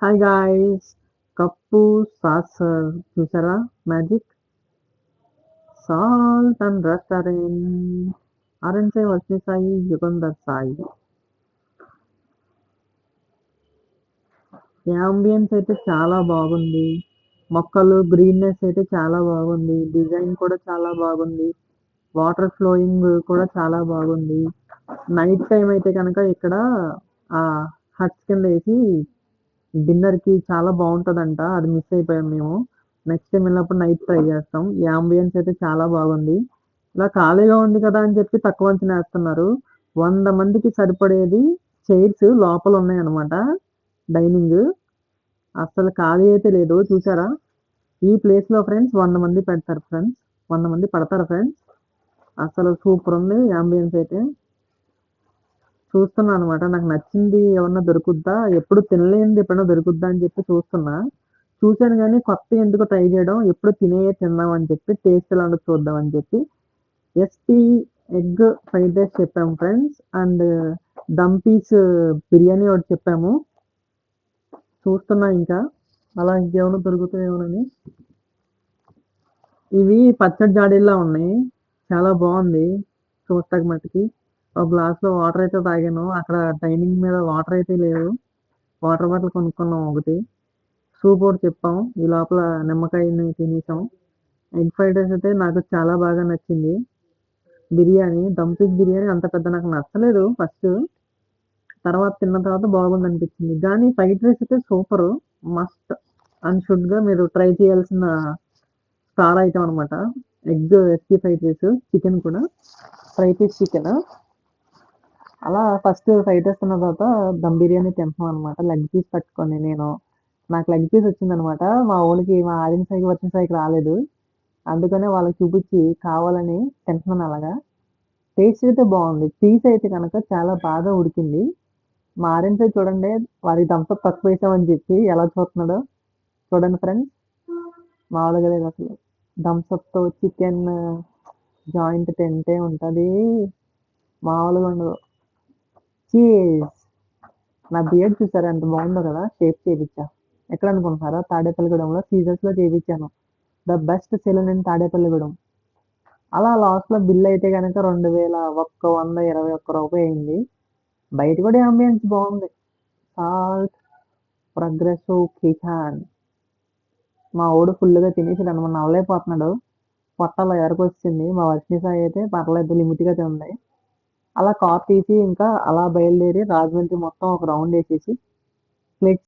Hi guys! Cup, sauce చూసారా magic? Salt and restaurant. Arun Sai, Varshini Sai, Yugandhar Sai. Ambience అయితే చాలా బాగుంది. మొక్కలు గ్రీన్‌నెస్ అయితే చాలా బాగుంది. డిజైన్ కూడా చాలా బాగుంది. వాటర్ ఫ్లోయింగ్ కూడా చాలా బాగుంది. నైట్ టైమ్ అయితే గనక ఇక్కడ హట్స్ కిందేసి డిన్నర్‌కి చాలా బావుంటదంట. అది మిస్ అయిపోయాం మేము. నెక్స్ట్ టైమ్ వెళ్ళినప్పుడు నైట్ ట్రై చేస్తాం. ఈ యాంబియన్స్ అయితే చాలా బాగుంది. ఇలా ఖాళీగా ఉంది కదా అని చెప్పి తక్కువ అంచనా ఏస్తున్నారు. 100 మందికి సరిపడేది చైర్స్ లోపలున్నాయన్నమాట. డైనింగు. అస్సలు ఖాళీ అయితే లేదు. చూసారా? ఈ ప్లేస్‌లో ఫ్రెండ్స్ 100 మంది పెడతారు ఫ్రెండ్స్. 100 మంది పడతారు ఫ్రెండ్స్. అసలు సూపరుంది యాంబియన్స్ అయితే. చూస్తున్నా అనమాట. నాకు నచ్చింది ఏమన్నా దొరుకుద్దా? ఎప్పుడు తినలేనిది ఎప్పుడైనా దొరుకుద్దా అని చెప్పి చూస్తున్నా. చూసాను గానీ కొత్తయి ఎందుకో ట్రై చేయడం. ఎప్పుడు తినేయే తిందాం అని చెప్పి టేస్ట్ ఎలా ఉంటదో చూద్దాం అని చెప్పి ఎస్‌పీ ఎగ్ ఫ్రైడ్ రైస్ చెప్పాము friends. And dum piece biryani ఒకటి చెప్పాము. చూస్తున్నా ఇంకా. అలా ఇంకేమన్నా దొరుకుతాయేమోనని. ఇవి పచ్చడి జాడీల్లా ఉన్నాయి. చాలా బావుంది చూస్తాకి మటికి. ఒక గ్లాస్‌లో వాటర్ అయితే తాగాను. అక్కడ డైనింగ్ మీద వాటర్ అయితే లేవు. వాటర్ బాటిల్ కొనుక్కున్నాం ఒకటి. సూప్ ఒకటి చెప్పాం. ఈ లోపల నిమ్మకాయని తినేసాం. ఎగ్ ఫ్రైడ్ రైస్ అయితే నాకు చాలా బాగా నచ్చింది. బిర్యానీ, దమ్ పీస్ బిర్యానీ అంత పెద్ద నాకు నచ్చలేదు ఫస్టు. తర్వాత తిన్న తర్వాత బాగుందనిపించింది. గానీ ఫ్రైడ్ రైస్ అయితే సూపరు. మస్ట్ అండ్ షుడ్‌గా మీరు ట్రై చేయాల్సిన స్టార్ ఐటెమ్ అనమాట. ఎస్‌పీ ఫ్రైడ్ రైస్, చికెన్ కూడా. Fry piece chicken. అలా ఫస్ట్ ఫ్రైడ్ రైస్ తిన్న తర్వాత దమ్ బిర్యానీ తింటున్నాం అనమాట. లెగ్ పీస్ పట్టుకొని నేను. నాకు లెగ్ పీస్ వచ్చిందనమాట. మా ఆదిత్య సాయికి, వర్షిని సాయికి రాలేదు. అందుకనే వాళ్ళకి చూపిచ్చి కావాలని తింటున్నాను అలాగా. టేస్ట్ అయితే బావుంది. పీస్ అయితే గనక చాలా బాగా ఉడికింది. మా ఆర్యన్ సాయి చూడండి వాడికి థమ్స్ అప్ తక్కువేసామని చెప్పి ఎలా చూస్తున్నాడో. చూడండి ఫ్రెండ్స్. మామూలుగా లేదసలు. థమ్స్ అప్‌తో చికెన్ జాయింట్ తింటే ఉంటది. మామూలుగా ఉండదు. చీజ్. నా బియర్డ్ చూసారా ఎంత బాగుందో కదా! షేప్ చేపిచ్చా. ఎక్కడనుకుంటున్నారా? తాడేపల్లిగూడెంలో సీజర్స్‌లో చేపిచ్చాను. The best salon in Tadepalligudem. అలా లాస్ట్‌లో బిల్ అయితే గనక 2121 రూపాయి అయింది. బయట కూడా యాంబియన్స్ బావుంది. Salt, progressive kitchen. మా వోడు ఫుల్‌గా తినేసాడన్నమాట. నమలలేకపోతున్నాడు. పొట్ట ఎరకొచ్చేసింది. మా వర్షిని సాయి అయితే పర్లేదు లిమిట్‌గా తింది. అలా కార్ తీసి ఇంకా అలా బయలుదేరి రాజమండ్రి మొత్తం ఒక రౌండేసేసి ప్లేట్